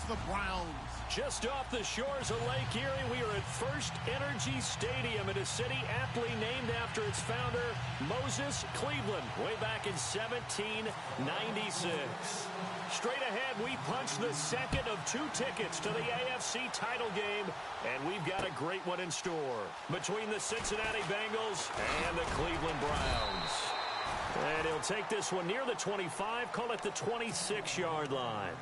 the Browns. Just off the shores of Lake Erie, we are at First Energy Stadium in a city aptly named after its founder, Moses Cleveland, way back in 1796. Straight ahead, we punch the second of 2 tickets to the AFC title game, and we've got a great one in store between the Cincinnati Bengals and the Cleveland Browns. And he'll take this one near the 25, call it the 26-yard line.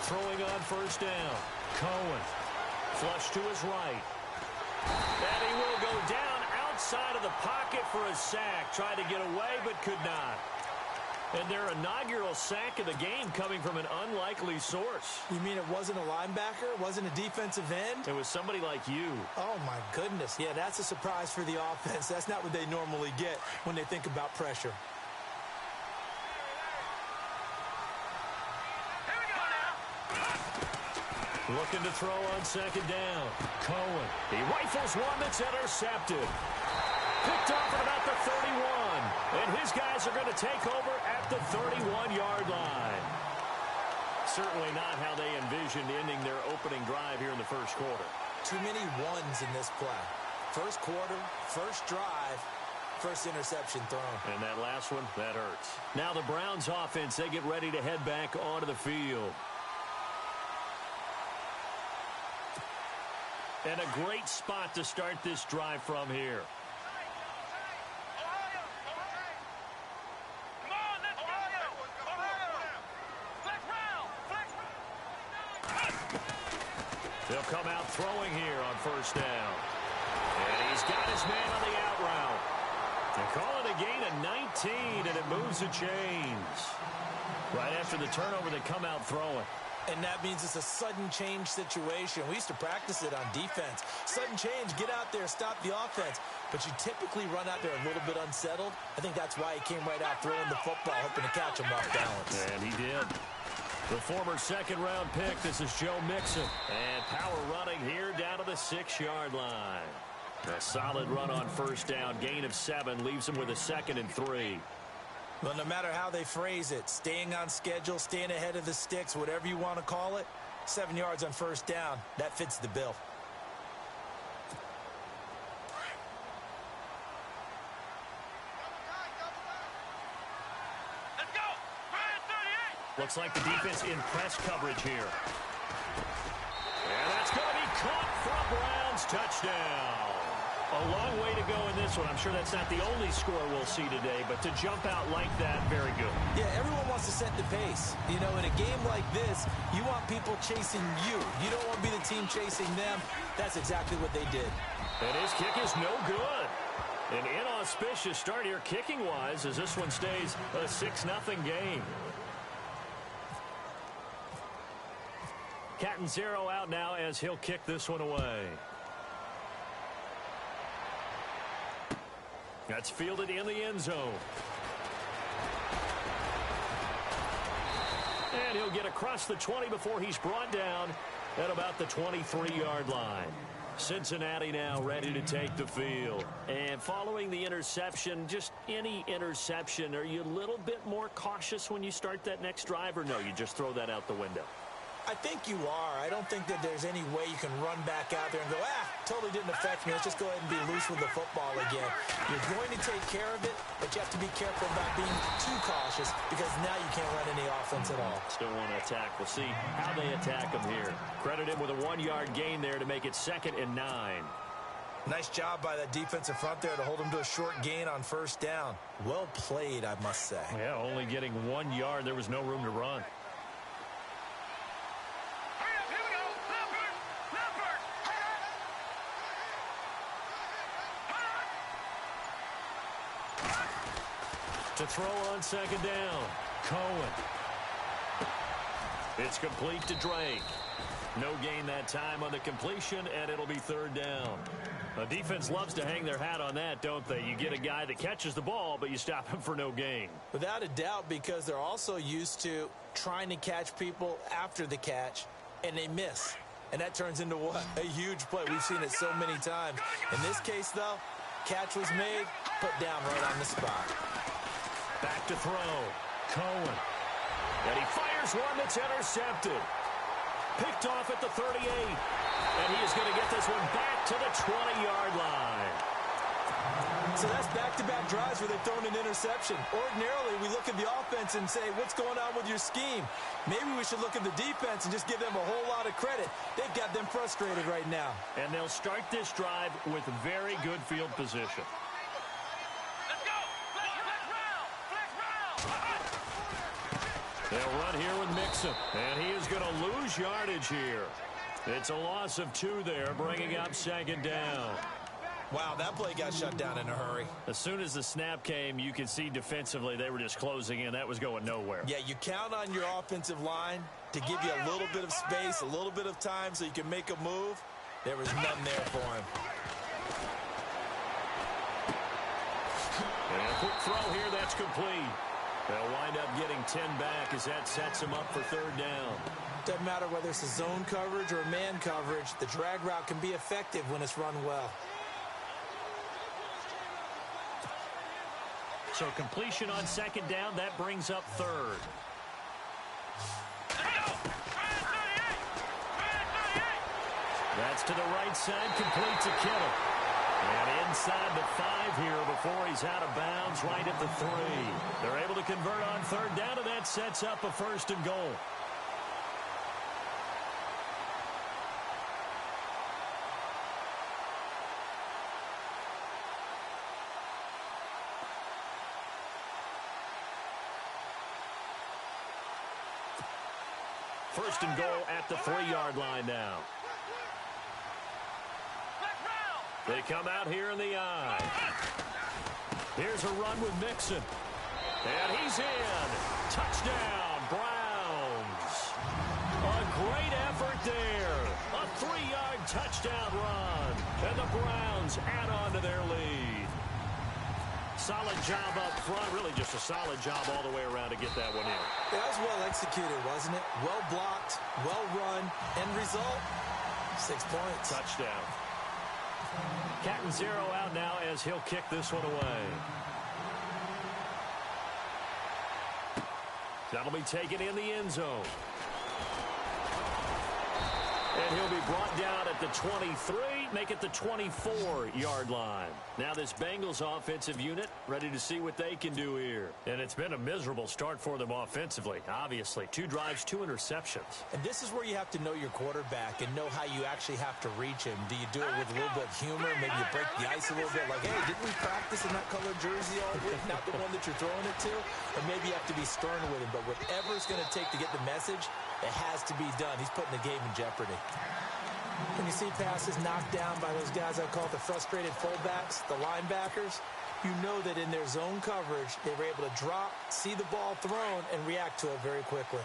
Throwing on first down. Cohen. Flush to his right. And he will go down outside of the pocket for a sack. Tried to get away, but could not. And their inaugural sack of the game coming from an unlikely source. You mean it wasn't a linebacker? It wasn't a defensive end? It was somebody like you. Oh, my goodness. Yeah, that's a surprise for the offense. That's not what they normally get when they think about pressure. Looking to throw on second down. Cohen. He rifles one that's intercepted. Picked off at about the 31. And his guys are going to take over at the 31-yard line. Certainly not how they envisioned ending their opening drive here in the first quarter. Too many ones in this play. First quarter, first drive, first interception thrown. And that last one, that hurts. Now the Browns offense, they get ready to head back onto the field. And a great spot to start this drive from here. They'll come out throwing here on first down. And he's got his man on the out route. They call it a gain of 19, and it moves the chains. Right after the turnover, they come out throwing. And that means it's a sudden change situation. We used to practice it on defense. Sudden change, get out there, stop the offense. But you typically run out there a little bit unsettled. I think that's why he came right out throwing the football, hoping to catch him off balance. And he did. The former second-round pick, this is Joe Mixon. And power running here down to the 6-yard line. A solid run on first down. Gain of 7 leaves him with a 2nd and 3. Well, no matter how they phrase it, staying on schedule, staying ahead of the sticks, whatever you want to call it, 7 yards on first down, that fits the bill. Let's go! Looks like the defense in press coverage here. And that's going to be caught for a Browns touchdown. A long way to go in this one. I'm sure that's not the only score we'll see today, but to jump out like that, very good. Yeah, everyone wants to set the pace. You know, in a game like this, you want people chasing you. You don't want to be the team chasing them. That's exactly what they did. And his kick is no good. An inauspicious start here kicking-wise as this one stays a 6-0 game. Catanzaro out now as he'll kick this one away. That's fielded in the end zone. And he'll get across the 20 before he's brought down at about the 23-yard line. Cincinnati now ready to take the field. And following the interception, just any interception, are you a little bit more cautious when you start that next drive, or no, you just throw that out the window? I think you are. I don't think that there's any way you can run back out there and go, totally didn't affect me. Let's just go ahead and be loose with the football again. You're going to take care of it, but you have to be careful about being too cautious because now you can't run any offense at all. Still want to attack. We'll see how they attack him here. Credit him with a 1-yard gain there to make it 2nd and 9. Nice job by that defensive front there to hold him to a short gain on first down. Well played, I must say. Yeah, only getting 1 yard. There was no room to run. To throw on second down, Cohen. It's complete to Drake. No gain that time on the completion, and it'll be third down. The defense loves to hang their hat on that, don't they? You get a guy that catches the ball, but you stop him for no gain. Without a doubt, because they're also used to trying to catch people after the catch, and they miss. And that turns into what? A huge play. We've seen it so many times. In this case, though, catch was made, put down right on the spot. Back to throw. Cohen. And he fires one that's intercepted. Picked off at the 38. And he is going to get this one back to the 20-yard line. So that's back-to-back drives where they've thrown an interception. Ordinarily, we look at the offense and say, what's going on with your scheme? Maybe we should look at the defense and just give them a whole lot of credit. They've got them frustrated right now. And they'll start this drive with very good field position. Let's go! Flex round! They'll run here with Mixon. And he is going to lose yardage here. It's a loss of 2 there, bringing up second down. Wow, that play got shut down in a hurry. As soon as the snap came, you could see defensively they were just closing in. That was going nowhere. Yeah, you count on your offensive line to give you a little bit of space, a little bit of time so you can make a move. There was none there for him. And a quick throw here, that's complete. They'll wind up getting 10 back as that sets them up for third down. Doesn't matter whether it's a zone coverage or a man coverage, the drag route can be effective when it's run well. So completion on second down, that brings up third. That's to the right side, complete to Kittle. And inside the 5 here before he's out of bounds, right at the 3. They're able to convert on third down, and that sets up a first and goal. First and goal at the 3-yard line now. They come out here in the eye. Here's a run with Mixon. And he's in. Touchdown, Browns. A great effort there. A 3-yard touchdown run. And the Browns add on to their lead. Solid job up front. Really just a solid job all the way around to get that one in. That was well executed, wasn't it? Well blocked, well run. End result, 6 points. Touchdown. Cat and 0 out now as he'll kick this one away. That'll be taken in the end zone. And he'll be brought down at the 23, make it the 24-yard line. Now this Bengals offensive unit ready to see what they can do here. And it's been a miserable start for them offensively, obviously. 2 drives, 2 interceptions. And this is where you have to know your quarterback and know how you actually have to reach him. Do you do it with a little bit of humor? Maybe you break the ice a little bit like, hey, didn't we practice in that colored jersey all week? Not the one that you're throwing it to? Or maybe you have to be stern with him. But whatever it's going to take to get the message, it has to be done. He's putting the game in jeopardy. When you see passes knocked down by those guys I call the frustrated fullbacks, the linebackers, you know that in their zone coverage, they were able to drop, see the ball thrown, and react to it very quickly.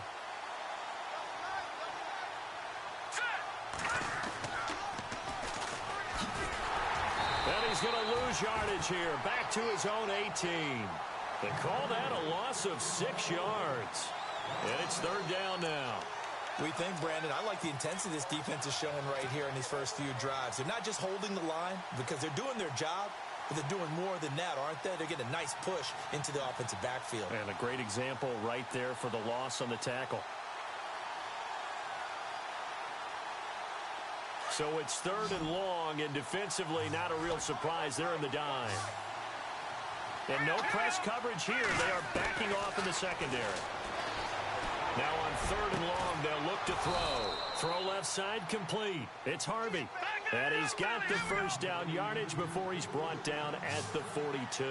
And he's going to lose yardage here. Back to his own 18. They call that a loss of 6 yards. And it's third down now. We think, Brandon, I like the intensity this defense is showing right here in these first few drives. They're not just holding the line because they're doing their job, but they're doing more than that, aren't they? They're getting a nice push into the offensive backfield. And a great example right there for the loss on the tackle. So it's third and long, and defensively not a real surprise. They're in the dime. And no press coverage here. They are backing off in the secondary. Now on third and long, they'll look to throw. Throw left side complete. It's Harvey. And he's got the first down yardage before he's brought down at the 42.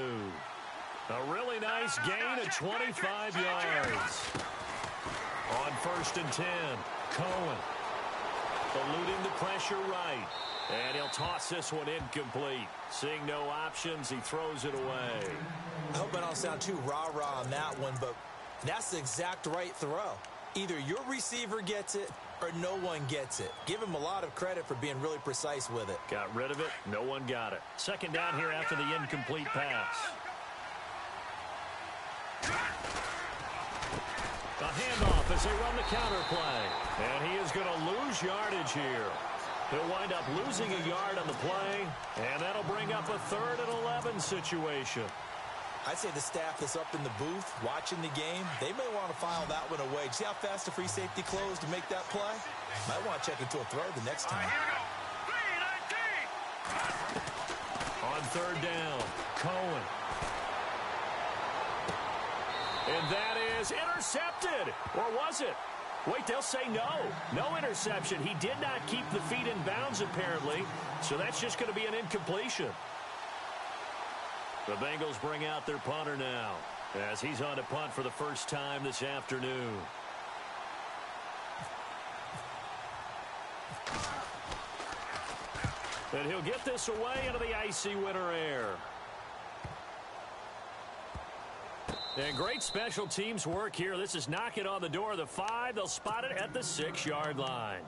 A really nice gain of 25 yards. On first and 10, Cohen. Eluding the pressure right. And he'll toss this one incomplete. Seeing no options, he throws it away. I hope I don't sound too rah-rah on that one, but that's the exact right throw. Either your receiver gets it or no one gets it. Give him a lot of credit for being really precise with it. Got rid of it. No one got it. Second down here after the incomplete pass. A handoff as they run the counter play. And he is going to lose yardage here. He'll wind up losing a yard on the play, and that'll bring up a 3rd and 11 situation. I'd say the staff that's up in the booth watching the game, they may want to file that one away. See how fast the free safety closed to make that play? Might want to check into a throw the next time. On 3rd down, Cohen. And that is intercepted. Or was it? Wait, they'll say no. No interception. He did not keep the feet in bounds, apparently. So that's just going to be an incompletion. The Bengals bring out their punter now as he's on to punt for the first time this afternoon. And he'll get this away into the icy winter air. And great special teams work here. This is knocking on the door of the 5. They'll spot it at the 6-yard line.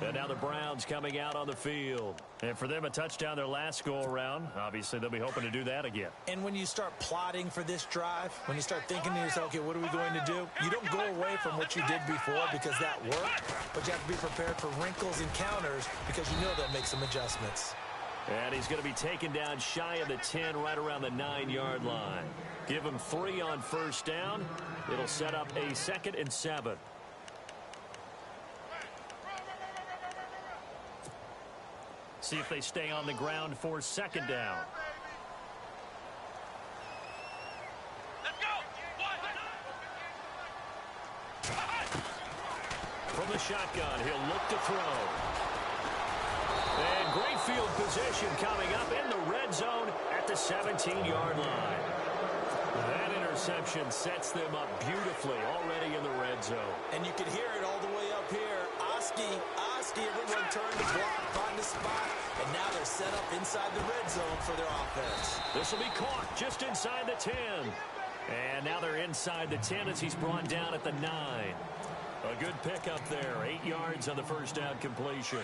And now the Browns coming out on the field. And for them, a touchdown their last go-around. Obviously, they'll be hoping to do that again. And when you start plotting for this drive, when you start thinking to yourself, okay, what are we going to do? You don't go away from what you did before because that worked, but you have to be prepared for wrinkles and counters because you know they'll make some adjustments. And he's going to be taken down shy of the 10, right around the 9-yard line. Give him 3 on first down. It'll set up a 2nd and 7. See if they stay on the ground for 2nd down. Let's go. From the shotgun, he'll look to throw. And great field position coming up in the red zone at the 17-yard line. That interception sets them up beautifully already in the red zone. And you can hear it all the way up here. Oski, everyone turned to block, find a spot, and now they're set up inside the red zone for their offense. This will be caught just inside the 10. And now they're inside the 10 as he's brought down at the 9. A good pickup there, 8 yards on the first down completion.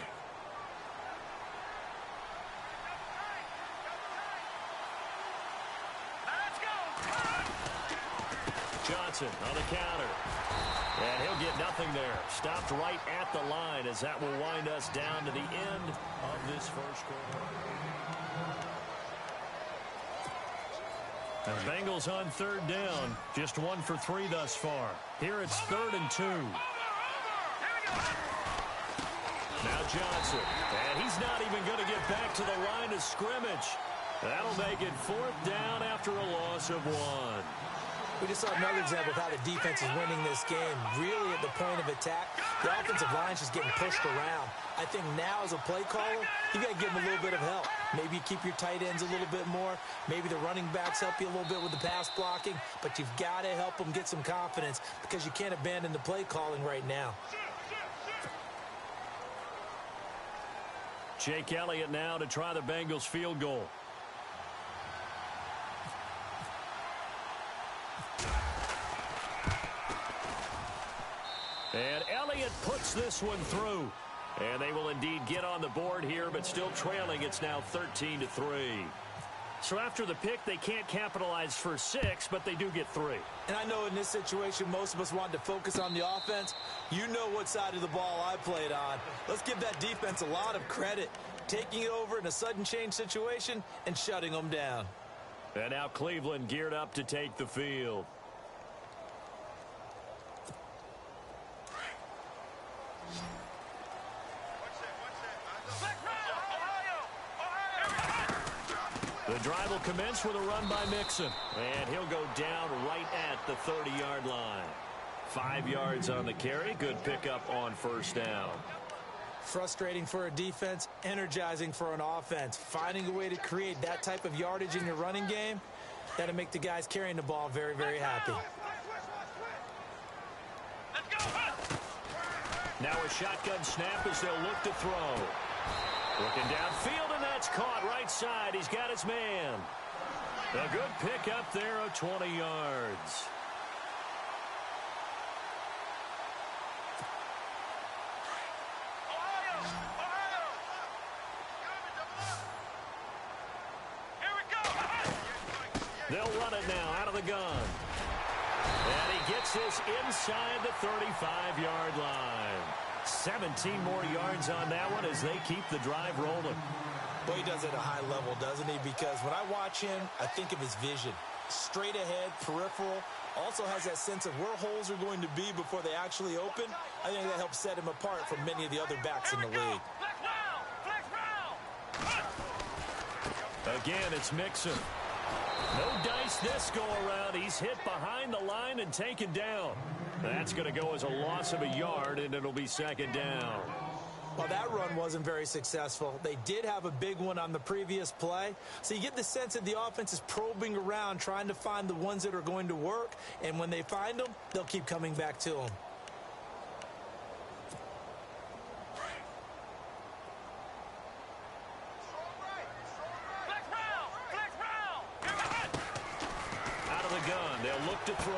Johnson on the counter. And he'll get nothing there. Stopped right at the line as that will wind us down to the end of this first quarter. And Bengals on 3rd down. Just 1 for 3 thus far. Here it's 3rd and 2. Now Johnson. And he's not even going to get back to the line of scrimmage. That'll make it 4th down after a loss of 1. We just saw another example of how the defense is winning this game. Really at the point of attack, the offensive line's just getting pushed around. I think now as a play caller, you got to give them a little bit of help. Maybe you keep your tight ends a little bit more. Maybe the running backs help you a little bit with the pass blocking. But you've got to help them get some confidence because you can't abandon the play calling right now. Jake Elliott now to try the Bengals field goal. And Elliott puts this one through. And they will indeed get on the board here, but still trailing. It's now 13-3. So after the pick, they can't capitalize for 6, but they do get 3. And I know in this situation, most of us wanted to focus on the offense. You know what side of the ball I played on. Let's give that defense a lot of credit. Taking it over in a sudden change situation and shutting them down. And now Cleveland geared up to take the field. The drive will commence with a run by Mixon. And he'll go down right at the 30-yard line. 5 yards on the carry. Good pickup on first down. Frustrating for a defense, energizing for an offense. Finding a way to create that type of yardage in your running game, that'll make the guys carrying the ball very, very happy. Now a shotgun snap as they'll look to throw. Looking downfield, and that's caught right side. He's got his man. A good pickup there of 20 yards. They'll run it now out of the gun. And he gets this inside the 35-yard line. 17 more yards on that one as they keep the drive rolling. Boy, he does it at a high level, doesn't he? Because when I watch him, I think of his vision. Straight ahead, peripheral. Also has that sense of where holes are going to be before they actually open. I think that helps set him apart from many of the other backs in the league. Again, it's Mixon. No dice this go-around. He's hit behind the line and taken down. That's going to go as a loss of a yard, and it'll be second down. Well, that run wasn't very successful. They did have a big one on the previous play. So you get the sense that the offense is probing around, trying to find the ones that are going to work. And when they find them, they'll keep coming back to them. Out of the gun, they'll look to throw.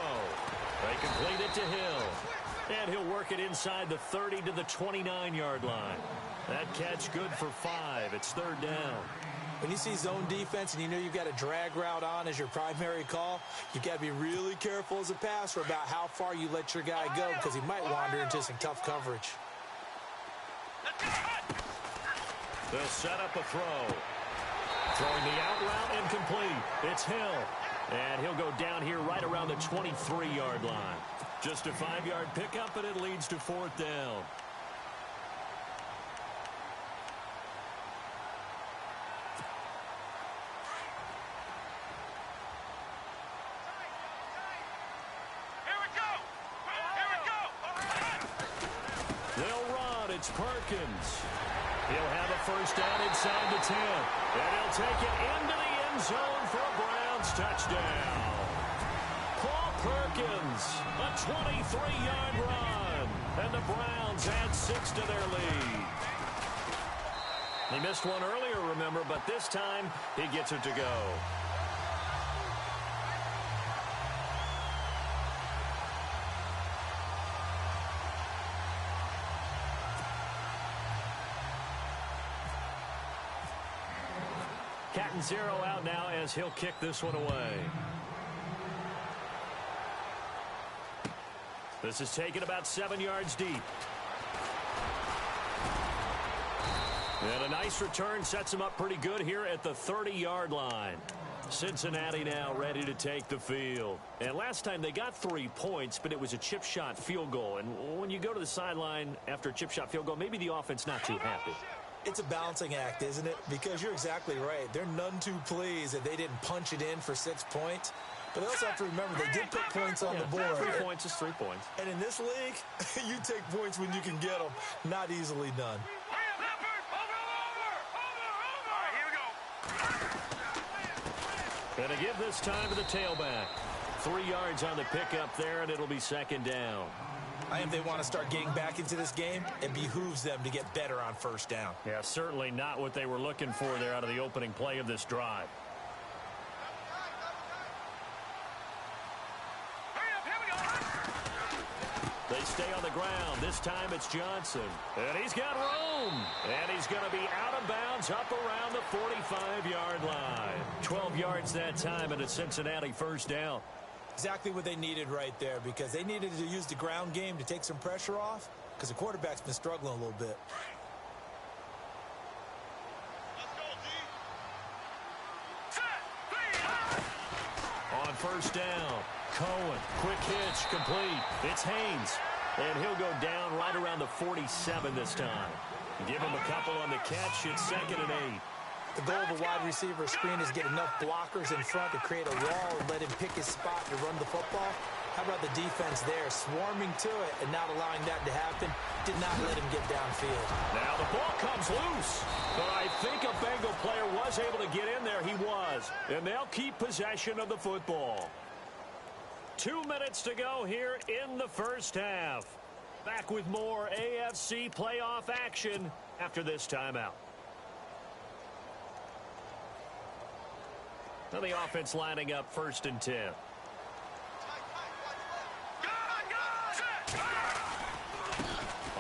They complete it to Hill. And he'll work it inside the 30 to the 29-yard line. That catch good for 5. It's third down. When you see zone defense and you know you've got a drag route on as your primary call, you've got to be really careful as a passer about how far you let your guy go because he might wander into some tough coverage. They'll set up a throw. Throwing the out route incomplete. It's Hill. And he'll go down here right around the 23-yard line. Just a 5-yard pickup, and it leads to fourth down. Here we go! Here we go! They'll run. It's Perkins. He'll have a first down inside the 10. And he'll take it into the end zone for a Browns touchdown. Paul Perkins, a 23-yard run. And the Browns add 6 to their lead. He missed one earlier, remember, but this time he gets it to go. Catanzaro out now as he'll kick this one away. This is taken about 7 yards deep. And a nice return sets him up pretty good here at the 30-yard line. Cincinnati now ready to take the field. And last time they got 3 points, but it was a chip shot field goal. And when you go to the sideline after a chip shot field goal, maybe the offense not too happy. It's a balancing act, isn't it? Because you're exactly right. They're none too pleased that they didn't punch it in for 6 points. But they also have to remember they did put points on the board. 3 points is 3 points. And in this league, you take points when you can get them. Not easily done. Going to give this time to the tailback. 3 yards on the pickup there, and it'll be second down. If they want to start getting back into this game, it behooves them to get better on first down. Yeah, certainly not what they were looking for there out of the opening play of this drive. They stay on the ground. This time it's Johnson. And he's got room. And he's going to be out of bounds up around the 45-yard line. 12 yards that time, and a Cincinnati first down. Exactly what they needed right there, because they needed to use the ground game to take some pressure off, because the quarterback's been struggling a little bit. On first down, Cohen, quick hitch, complete. It's Haynes, and he'll go down right around the 47 this time. Give him a couple on the catch. It's 2nd and 8. The goal of a wide receiver screen is get enough blockers in front to create a wall and let him pick his spot to run the football. How about the defense there, swarming to it and not allowing that to happen? Did not let him get downfield. Now the ball comes loose, but I think a Bengal player was able to get in there. He was, and they'll keep possession of the football. 2 minutes to go here in the first half. Back with more AFC playoff action after this timeout. Now the offense lining up 1st and 10.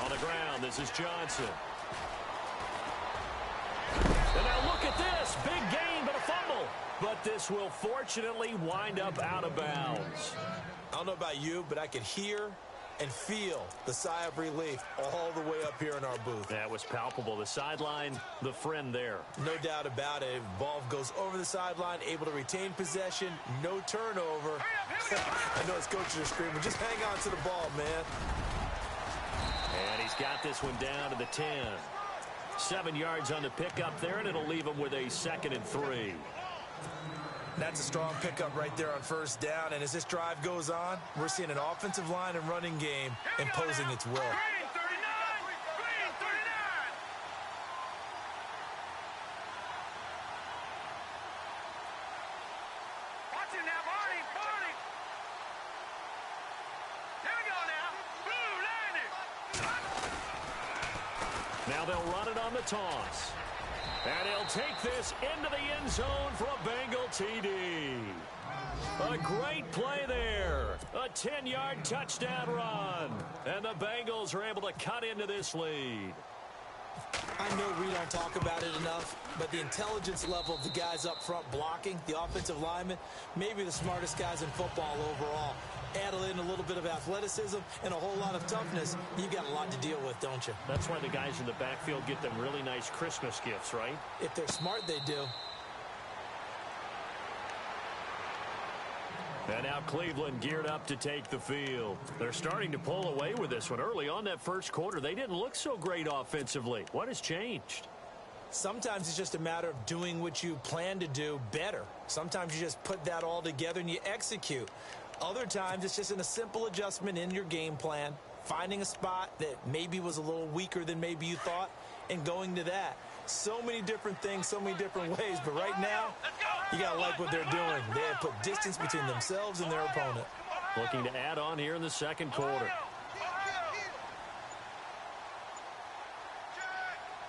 On the ground, this is Johnson. And now look at this. Big gain, but a fumble. but this will fortunately wind up out of bounds. I don't know about you, but I could hear and feel the sigh of relief all the way up here in our booth. That was palpable. The sideline, the friend there. No doubt about it. Ball goes over the sideline, able to retain possession, no turnover. I know his coaches are screaming, just hang on to the ball, man. And he's got this one down to the 10. 7 yards on the pickup there, and it'll leave him with a 2nd and 3. That's a strong pickup right there on first down. And as this drive goes on, we're seeing an offensive line and running game imposing its will. Green 39! Green 39! Watch it now, Barney! Barney! Here we go now. Blue landed. Now they'll run it on the toss. And he'll take this into the end zone for a Bengal TD. A great play there. A 10-yard touchdown run. And the Bengals are able to cut into this lead. I know we don't talk about it enough, but the intelligence level of the guys up front blocking, the offensive linemen, maybe the smartest guys in football overall. Add in a little bit of athleticism and a whole lot of toughness, you got a lot to deal with, don't you? That's why the guys in the backfield get them really nice Christmas gifts, right? If they're smart, they do. And now Cleveland geared up to take the field. They're starting to pull away with this one. Early on that first quarter, they didn't look so great offensively. What has changed? Sometimes it's just a matter of doing what you plan to do better. Sometimes you just put that all together and you execute. Other times it's just in a simple adjustment in your game plan, finding a spot that maybe was a little weaker than maybe you thought, and going to that. So many different things, so many different ways, but right now, you got to like what they're doing. They have put distance between themselves and their opponent. Looking to add on here in the second quarter.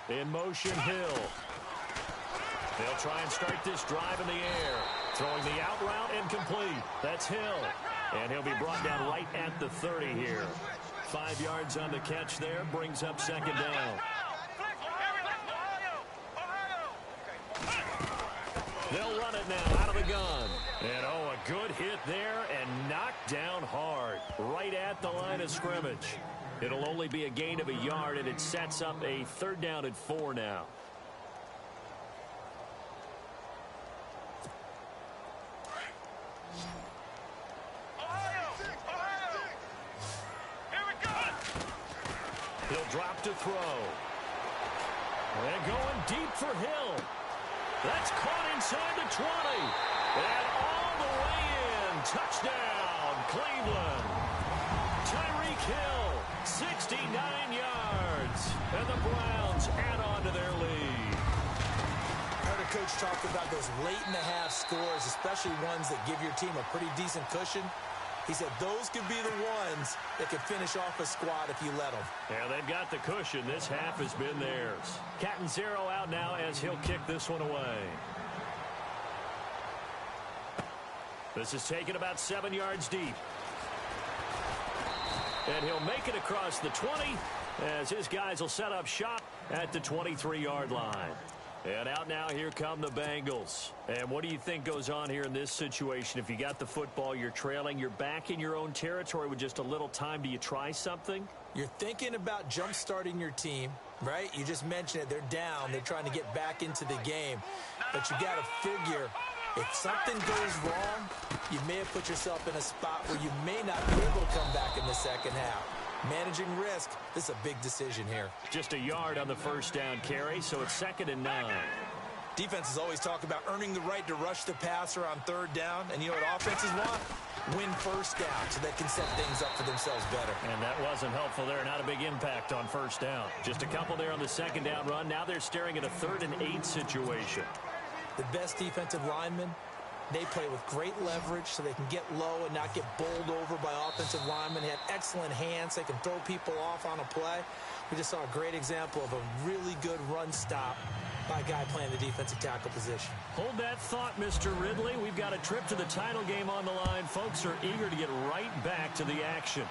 In motion, Hill. They'll try and start this drive in the air. Throwing the out route incomplete. That's Hill. And he'll be brought down right at the 30 here. 5 yards on the catch there. Brings up second down. They'll run it now out of the gun. And, oh, a good hit there and knocked down hard. Right at the line of scrimmage. It'll only be a gain of a yard, and it sets up a 3rd down and 4 now. He'll drop to throw. And going deep for Hill. That's caught inside the 20. And all the way in. Touchdown, Cleveland. Tyreek Hill, 69 yards. And the Browns add on to their lead. I heard a coach talk about those late-in-the-half scores, especially ones that give your team a pretty decent cushion. He said those could be the ones that could finish off a squad if you let them. Yeah, they've got the cushion. This half has been theirs. Catanzaro out now as he'll kick this one away. This is taken about 7 yards deep. And he'll make it across the 20 as his guys will set up shop at the 23-yard line. And out now, here come the Bengals. And what do you think goes on here in this situation? If you got the football, you're trailing, you're back in your own territory with just a little time. Do you try something? You're thinking about jump-starting your team, right? You just mentioned it. They're down. They're trying to get back into the game. But you got to figure, if something goes wrong, you may have put yourself in a spot where you may not be able to come back in the second half. Managing risk, this is a big decision here. Just a yard on the first down carry, so it's 2nd and 9. Defenses always talk about earning the right to rush the passer on 3rd down, and you know what offenses want? Win first down so they can set things up for themselves better. And that wasn't helpful there. Not a big impact on first down. Just a couple there on the 2nd down run. Now they're staring at a 3rd and 8 situation. The best defensive linemen, they play with great leverage so they can get low and not get bowled over by offensive linemen. They have excellent hands. They can throw people off on a play. We just saw a great example of a really good run stop by a guy playing the defensive tackle position. Hold that thought, Mr. Ridley. We've got a trip to the title game on the line. Folks are eager to get right back to the action.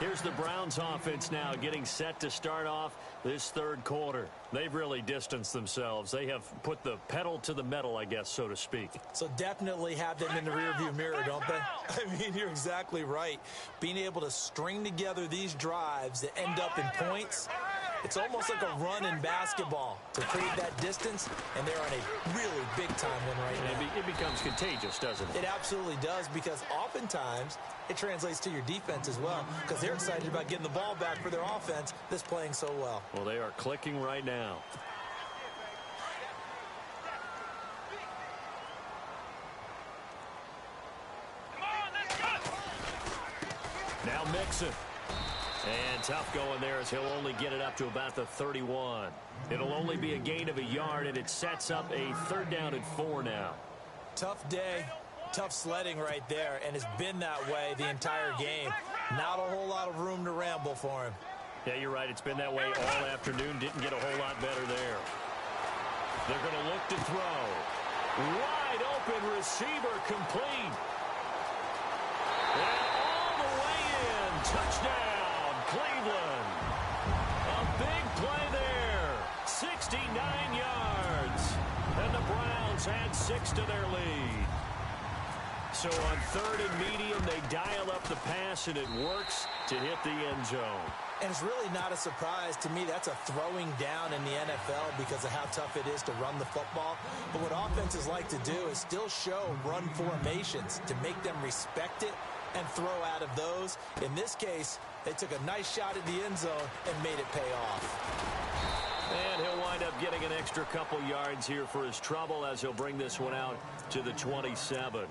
Here's the Browns offense now getting set to start off this third quarter. They've really distanced themselves. They have put the pedal to the metal, I guess, so to speak. So definitely have them in the rearview mirror, don't they? I mean, you're exactly right. Being able to string together these drives that end up in points, it's almost like a run in basketball to create that distance, and they're on a really big-time win right now. It becomes contagious, doesn't it? It absolutely does, because oftentimes it translates to your defense as well, because they're excited about getting the ball back for their offense that's playing so well. Well, they are clicking right now. Now Mixon. And tough going there as he'll only get it up to about the 31. It'll only be a gain of a yard, and it sets up a third down and 4 now. Tough day, tough sledding right there, and it's been that way the entire game. Not a whole lot of room to ramble for him. Yeah, you're right. It's been that way all afternoon. Didn't get a whole lot better there. They're going to look to throw. Wide open receiver complete. And all the way in. Touchdown, Cleveland. A big play there. 69 yards. And the Browns add 6 to their lead. So on third and medium, they dial up the pass, and it works to hit the end zone. And it's really not a surprise to me. That's a throwing down in the NFL because of how tough it is to run the football. But what offenses like to do is still show run formations to make them respect it and throw out of those. In this case, they took a nice shot at the end zone and made it pay off. And he'll wind up getting an extra couple yards here for his trouble as he'll bring this one out to the 27.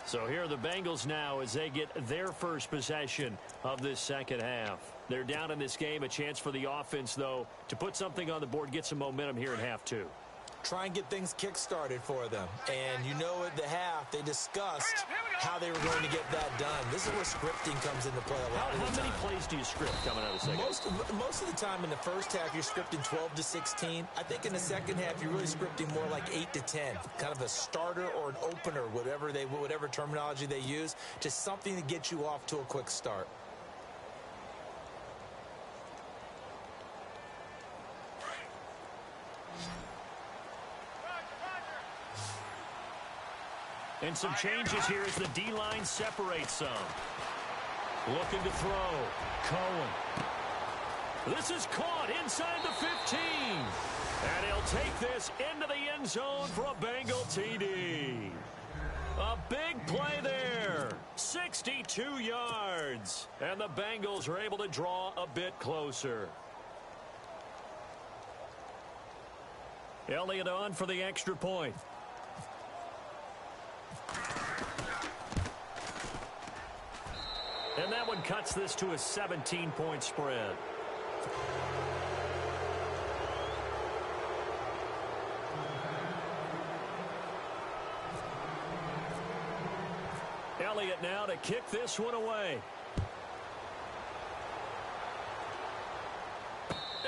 So here are the Bengals now as they get their first possession of this second half. They're down in this game. A chance for the offense, though, to put something on the board, get some momentum here in half 2. Try and get things kick-started for them. And you know at the half, they discussed how they were going to get that done. This is where scripting comes into play a lot of the time. How many plays do you script coming out of the second? Most of the time in the first half, you're scripting 12 to 16. I think in the second half, you're really scripting more like 8 to 10. Kind of a starter or an opener, whatever terminology they use. Just something to get you off to a quick start. And some changes here as the D-line separates some. Looking to throw. Cohen. This is caught inside the 15. And he'll take this into the end zone for a Bengal TD. A big play there. 62 yards. And the Bengals are able to draw a bit closer. Elliott on for the extra point. And that one cuts this to a 17-point spread. Elliott now to kick this one away.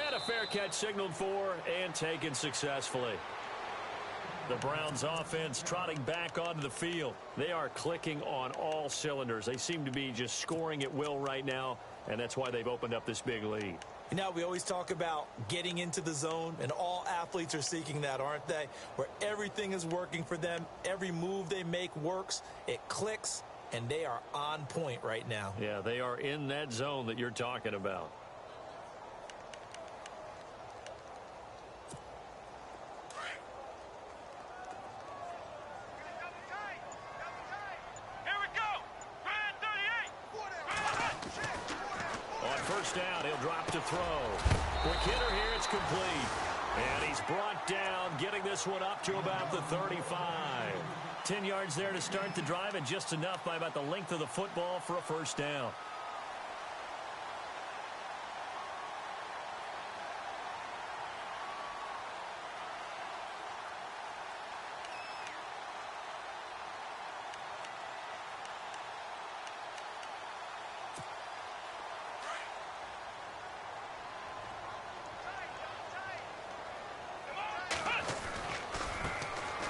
And a fair catch signaled for and taken successfully. The Browns offense trotting back onto the field. They are clicking on all cylinders. They seem to be just scoring at will right now, and that's why they've opened up this big lead. You know, we always talk about getting into the zone, and all athletes are seeking that, aren't they? Where everything is working for them. Every move they make works. It clicks, and they are on point right now. Yeah, they are in that zone that you're talking about. Down, he'll drop to throw. Quick hitter here, it's complete. And he's brought down, getting this one up to about the 35. 10 yards there to start the drive, and just enough by about the length of the football for a first down.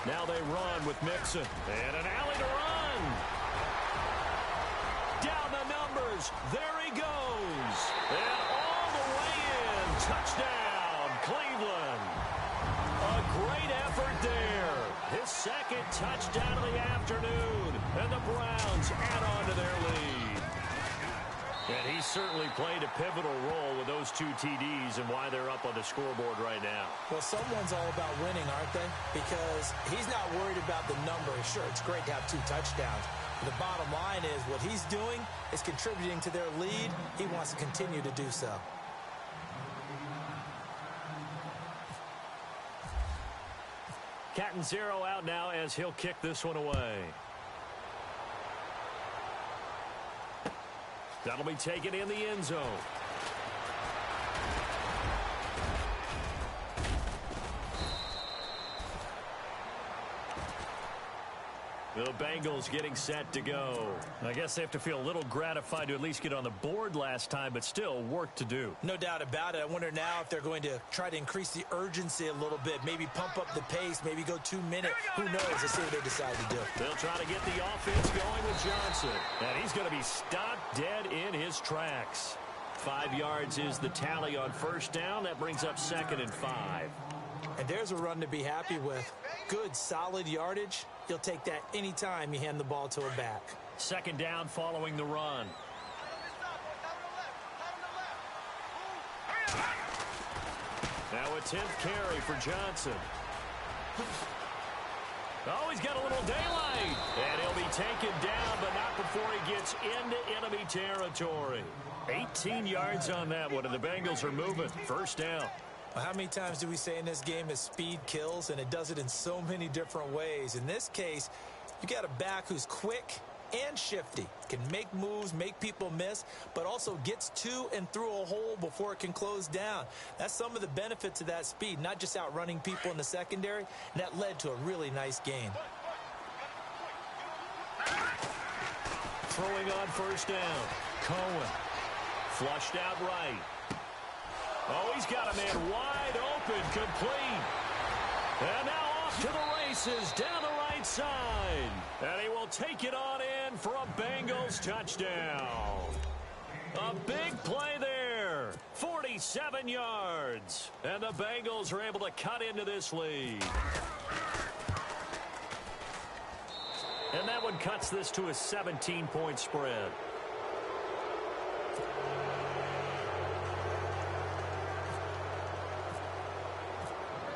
Now they run with Mixon. And an alley to run. Down the numbers. fires. There he goes. And all the way in. Touchdown, Cleveland. A great effort there. His second touchdown of the afternoon. And the Browns add on to their lead. And he certainly played a pivotal role with those 2 TDs and why they're up on the scoreboard right now. Well, someone's all about winning, aren't they? Because he's not worried about the number. Sure, it's great to have 2 touchdowns. But the bottom line is what he's doing is contributing to their lead. He wants to continue to do so. Catanzaro out now as he'll kick this one away. That'll be taken in the end zone. The Bengals getting set to go. I guess they have to feel a little gratified to at least get on the board last time, but still work to do. No doubt about it. I wonder now if they're going to try to increase the urgency a little bit, maybe pump up the pace, maybe go 2 minutes. Who knows? Let's see what they decide to do. They'll try to get the offense going with Johnson. And he's going to be stopped dead in his tracks. 5 yards is the tally on first down. That brings up 2nd and 5. And there's a run to be happy with. Good, solid yardage. You'll take that anytime you hand the ball to a back. 2nd down following the run. Now a 10th carry for Johnson. Oh, he's got a little daylight. And he'll be taken down, but not before he gets into enemy territory. 18 yards on that one, and the Bengals are moving. First down. Well, how many times do we say in this game is speed kills, and it does it in so many different ways. In this case, you got a back who's quick and shifty, can make moves, make people miss, but also gets to and through a hole before it can close down. That's some of the benefits of that speed, not just outrunning people in the secondary, and that led to a really nice gain. Throwing on first down. Cohen. Flushed out right. Oh, he's got a man wide open, complete. And now off to the races down the right side. And he will take it on in for a Bengals touchdown. A big play there. 47 yards. And the Bengals are able to cut into this lead. And that one cuts this to a 17-point spread.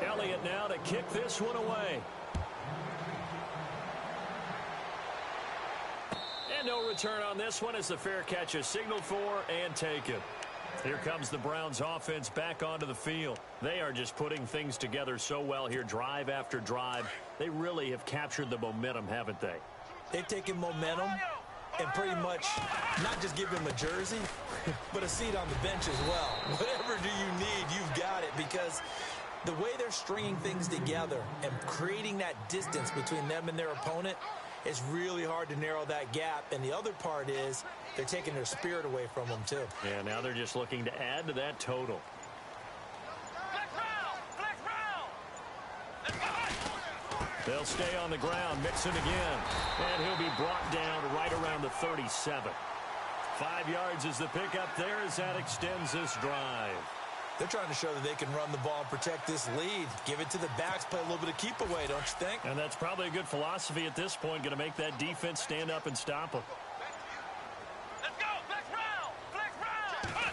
Elliott now to kick this one away. And no return on this one as the fair catch is signaled for and taken. Here comes the Browns offense back onto the field. They are just putting things together so well here, drive after drive. They really have captured the momentum, haven't they? They've taken momentum and pretty much not just give him a jersey, but a seat on the bench as well. Whatever do you need, you've got it, because the way they're stringing things together and creating that distance between them and their opponent, it's really hard to narrow that gap. And the other part is they're taking their spirit away from them, too. Yeah, now they're just looking to add to that total. They'll stay on the ground, Mixon again. And he'll be brought down right around the 37. 5 yards is the pickup there as that extends this drive. They're trying to show that they can run the ball and protect this lead. Give it to the backs, play a little bit of keep away, don't you think? And that's probably a good philosophy at this point, going to make that defense stand up and stop them. Let's go! Flex round!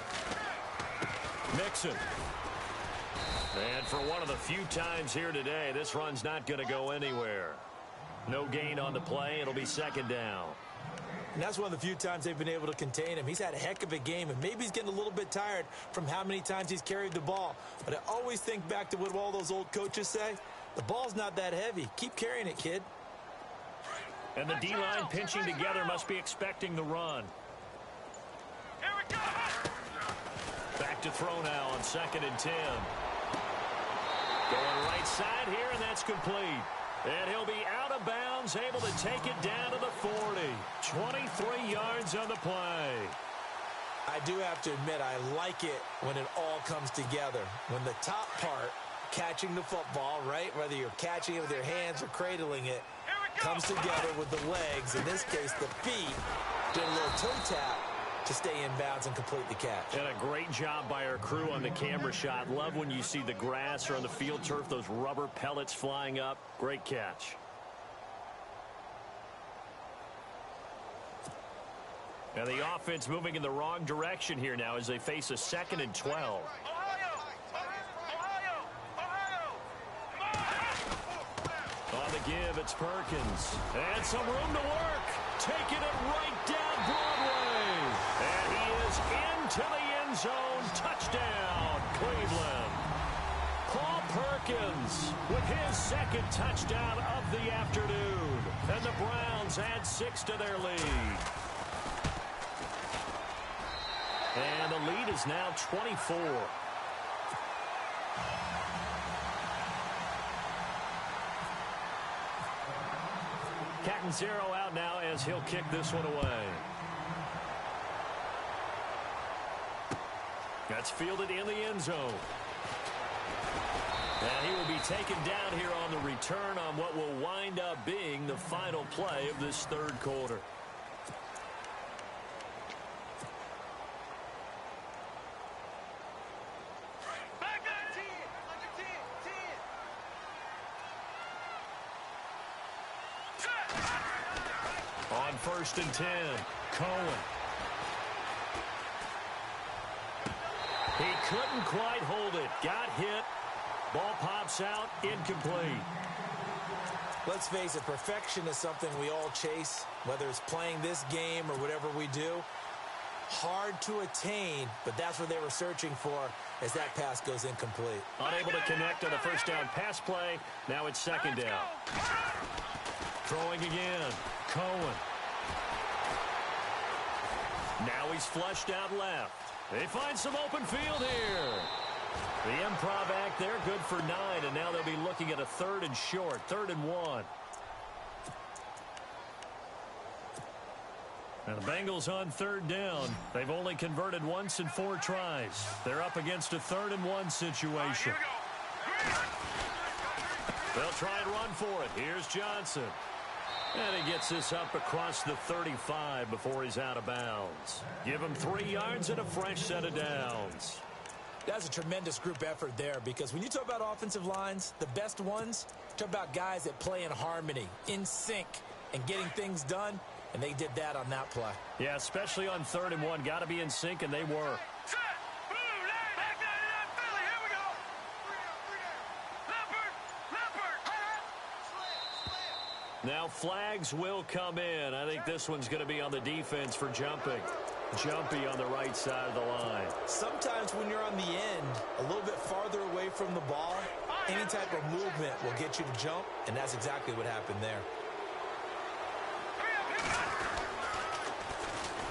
Mixon. And for one of the few times here today, this run's not going to go anywhere. No gain on the play. It'll be 2nd down. And that's one of the few times they've been able to contain him. He's had a heck of a game, and maybe he's getting a little bit tired from how many times he's carried the ball. But I always think back to what all those old coaches say. The ball's not that heavy. Keep carrying it, kid. And the D-line pinching together must be expecting the run. Here we go! Back to throw now on 2nd and 10. Going right side here, and that's complete. And he'll be out of bounds, able to take it down to the 40. 23 yards on the play. I do have to admit, I like it when it all comes together. When the top part, catching the football, right, whether you're catching it with your hands or cradling it, comes together with the legs, in this case the feet, did a little toe tap, to stay in bounds and complete the catch. And a great job by our crew on the camera shot. Love when you see the grass or on the field turf, those rubber pellets flying up. Great catch. And the offense moving in the wrong direction here now as they face a 2nd and 12. On the give, it's Perkins. And some room to work. Taking it right down Broadway. And he is into the end zone. Touchdown, Cleveland. Paul Perkins with his 2nd touchdown of the afternoon. And the Browns add 6 to their lead. And the lead is now 24. Catanzaro out now as he'll kick this one away. That's fielded in the end zone. And he will be taken down here on the return on what will wind up being the final play of this 3rd quarter. On 1st and 10, Cohen. He couldn't quite hold it. Got hit. Ball pops out. Incomplete. Let's face it, perfection is something we all chase, whether it's playing this game or whatever we do. Hard to attain, but that's what they were searching for as that pass goes incomplete. Unable to connect on a 1st down pass play. Now it's 2nd down. Throwing again. Cohen. Now he's flushed out left. They find some open field here. The improv act there, good for 9, and now they'll be looking at a 3rd and short, 3rd and 1. And the Bengals on 3rd down. They've only converted once in 4 tries. They're up against a 3rd and 1 situation. They'll try and run for it. Here's Johnson. And he gets this up across the 35 before he's out of bounds. Give him 3 yards and a fresh set of downs. That's a tremendous group effort there, because when you talk about offensive lines, the best ones, talk about guys that play in harmony, in sync, and getting things done, and they did that on that play. Yeah, especially on 3rd and 1. Got to be in sync, and they were. Now flags will come in. I think this one's going to be on the defense for jumping. Jumpy on the right side of the line. Sometimes when you're on the end, a little bit farther away from the ball, any type of movement will get you to jump, and that's exactly what happened there.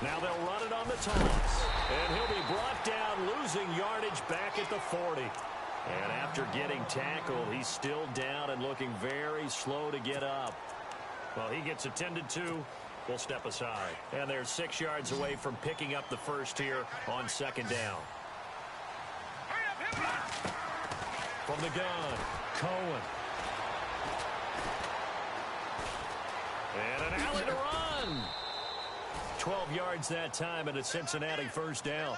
Now they'll run it on the toss. And he'll be brought down, losing yardage back at the 40. And after getting tackled, he's still down and looking very slow to get up. Well, he gets attended to. We'll step aside. And they're 6 yards away from picking up the first here on 2nd down. From the gun, Cohen. And an alley to run. 12 yards that time and a Cincinnati 1st down.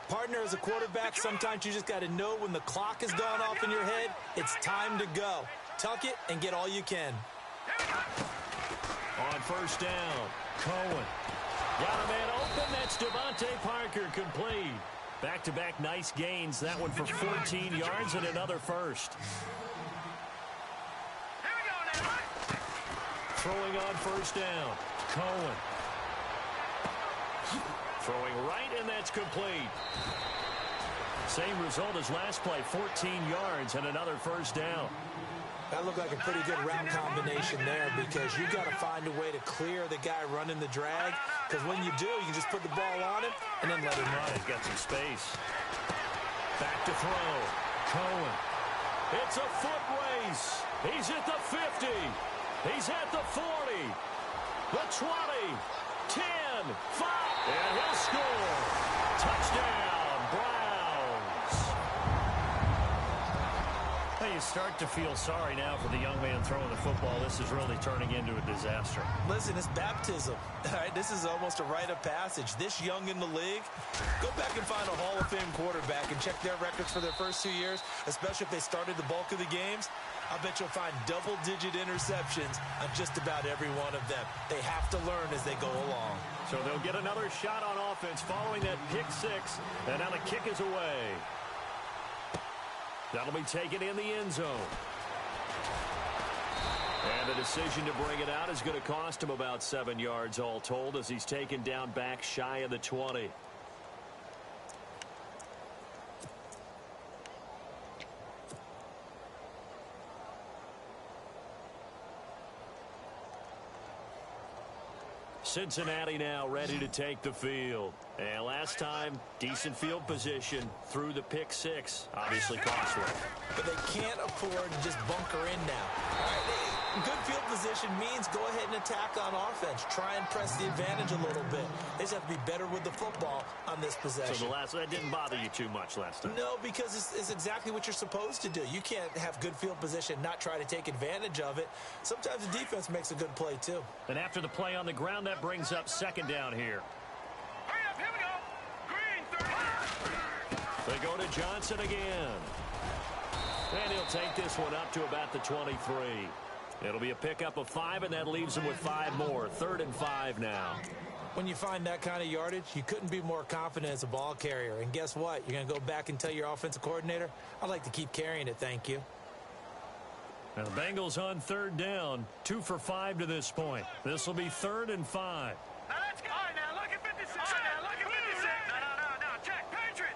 Partner, as a quarterback, sometimes you just got to know when the clock has gone off in your head, it's time to go. Tuck it and get all you can. On 1st down, Cohen. Got a man open. That's Devontae Parker, complete. Back-to-back nice gains. That one for 14 yards and another first. Throwing on 1st down, Cohen. Throwing right, and that's complete. Same result as last play, 14 yards and another 1st down. That looked like a pretty good route combination there, because you got to find a way to clear the guy running the drag, because when you do, you just put the ball on him and then let him run. He's got some space. Back to throw. Cohen. It's a foot race. He's at the 50. He's at the 40. The 20. 10. 5. And he'll score. Touchdown, Browns. Hey, you start to feel sorry now for the young man throwing the football. This is really turning into a disaster. Listen, it's baptism. All right, this is almost a rite of passage. This young in the league, go back and find a Hall of Fame quarterback and check their records for their first 2 years, especially if they started the bulk of the games. I bet you'll find double-digit interceptions on just about every one of them. They have to learn as they go along. So they'll get another shot on offense following that pick six, and now the kick is away. That'll be taken in the end zone. And the decision to bring it out is going to cost him about 7 yards all told as he's taken down back shy of the 20. Cincinnati now ready to take the field. And last time, decent field position through the pick six. Obviously costly. But they can't afford to just bunker in now. All right, good field position means go ahead and attack on offense. Try and press the advantage a little bit. They just have to be better with the football on this possession. So that didn't bother you too much last time? No, because it's exactly what you're supposed to do. You can't have good field position, not try to take advantage of it. Sometimes the defense makes a good play, too. And after the play on the ground, that brings up second down here. Hurry up, here we go. Green, 30. They go to Johnson again. And he'll take this one up to about the 23. It'll be a pickup of 5, and that leaves him with 5 more. 3rd and 5 now. When you find that kind of yardage, you couldn't be more confident as a ball carrier. And guess what? You're going to go back and tell your offensive coordinator, I'd like to keep carrying it, thank you. Now the Bengals on 3rd down. 2 for 5 to this point. This will be 3rd and 5. Now let's go. All right, now look at 56. All right, now look at 56. No. Check. Patriot.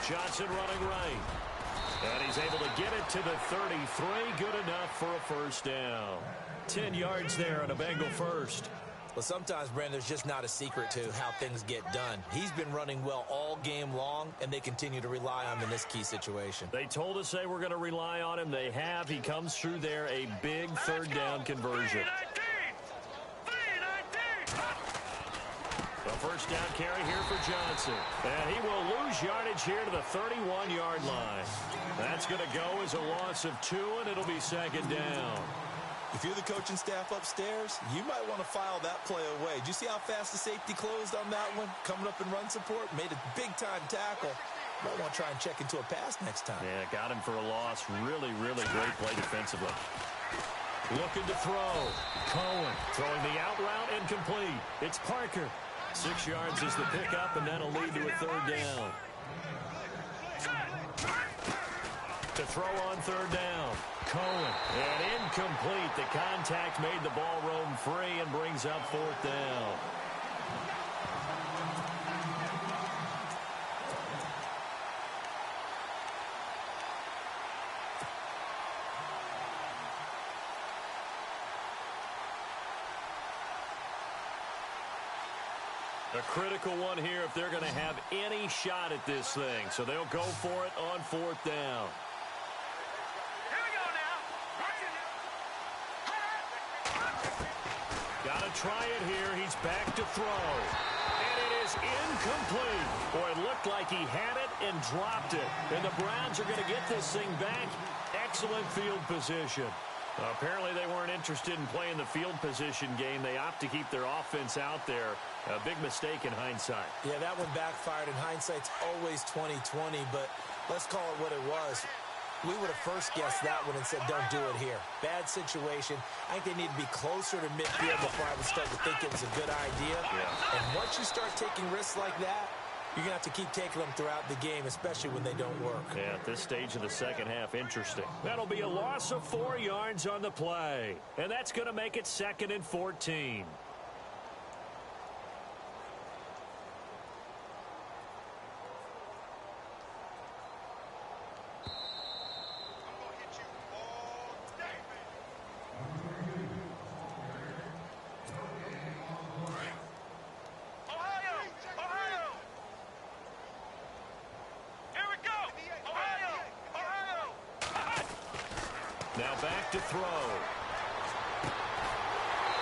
Johnson running right. And he's able to get it to the 33. Good enough for a first down. 10 yards there on a Bengal first. Well, sometimes, Brandon, there's just not a secret to how things get done. He's been running well all game long, and they continue to rely on him in this key situation. They told us they were going to rely on him. They have. He comes through there, a big 3rd down conversion. 3-19. The first down carry here for Johnson. And he will lose yardage here to the 31-yard line. That's going to go as a loss of 2, and it'll be 2nd down. If you're the coaching staff upstairs, you might want to file that play away. Did you see how fast the safety closed on that one? Coming up in run support, made a big-time tackle. Might want to try and check into a pass next time. Yeah, got him for a loss. Really, really great play defensively. Looking to throw. Cohen throwing the out route and complete. It's Parker. 6 yards is the pickup, and that'll lead to a 3rd down. To throw on 3rd down. Cohen. And incomplete. The contact made the ball roam free and brings up 4th down. A critical one here if they're going to have any shot at this thing. So they'll go for it on 4th down. Here we go now. Got to try it here. He's back to throw. And it is incomplete. Boy, it looked like he had it and dropped it. And the Browns are going to get this thing back. Excellent field position. Apparently they weren't interested in playing the field position game. They opt to keep their offense out there. A big mistake in hindsight. Yeah, that one backfired. In hindsight's always 20/20, but let's call it what it was. We would have first guessed that one and said, don't do it here. Bad situation. I think they need to be closer to midfield before I would start to think it was a good idea. Yeah. And once you start taking risks like that, you're going to have to keep taking them throughout the game, especially when they don't work. Yeah, at this stage of the second half, interesting. That'll be a loss of 4 yards on the play. And that's going to make it 2nd and 14. Now back to throw.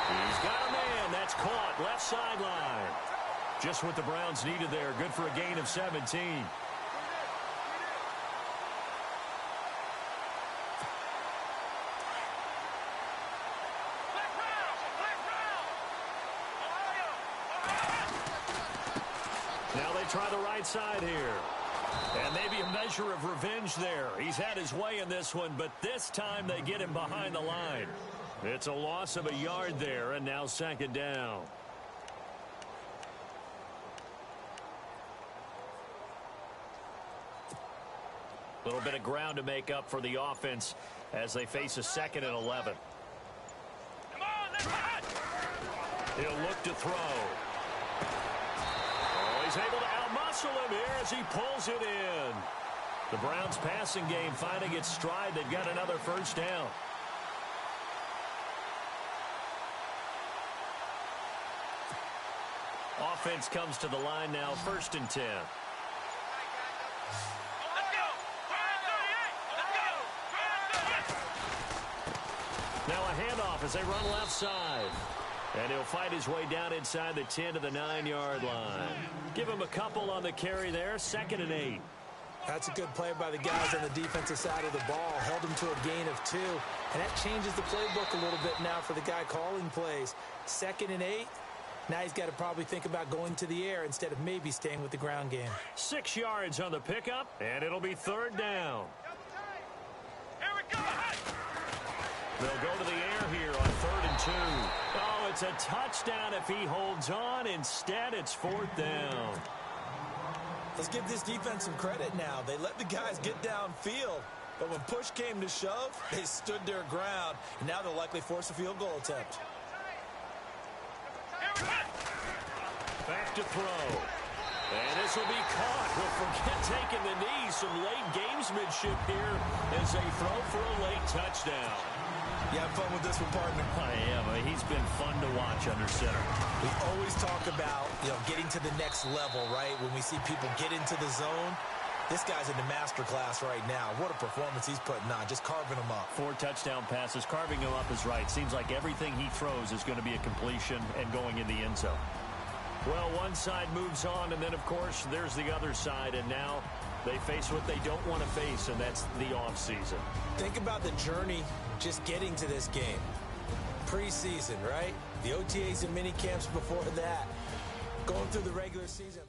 He's got a man. That's caught. Left sideline. Just what the Browns needed there. Good for a gain of 17. to try the right side here. And maybe a measure of revenge there. He's had his way in this one, but this time they get him behind the line. It's a loss of a yard there, and now second down. A little bit of ground to make up for the offense as they face a 2nd and 11. Come on, let's hot. He'll look to throw. Oh, he's able to outmuscle him here as he pulls it in. The Browns' passing game finding its stride. They've got another first down. Offense comes to the line now, 1st and 10. Now a handoff as they run left side. And he'll fight his way down inside the 10 to the 9-yard line. Give him a couple on the carry there, 2nd and 8. That's a good play by the guys on the defensive side of the ball. Held him to a gain of 2. And that changes the playbook a little bit now for the guy calling plays. 2nd and 8. Now he's got to probably think about going to the air instead of maybe staying with the ground game. 6 yards on the pickup, and it'll be 3rd down. Here we go. They'll go to the air here on 3rd and 2. Oh, it's a touchdown if he holds on. Instead, it's 4th down. Let's give this defense some credit now. They let the guys get downfield, but when push came to shove, they stood their ground, and now they'll likely force a field goal attempt. Back to throw. And this will be caught. He'll forget taking the knee. Some late gamesmanship here as they throw for a late touchdown. You have fun with this one, partner? I am. He's been fun to watch under center. We always talk about, getting to the next level, right? When we see people get into the zone, this guy's in the master class right now. What a performance he's putting on, just carving them up. 4 touchdown passes. Carving them up is right. Seems like everything he throws is going to be a completion and going in the end zone. Well, one side moves on, and then, of course, there's the other side, and now they face what they don't want to face, and that's the offseason. Think about the journey just getting to this game. Preseason, right? The OTAs and mini camps before that. Going through the regular season.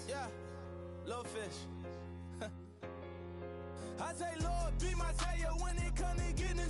Yeah, little fish. I say, Lord, be my savior when it comes to getting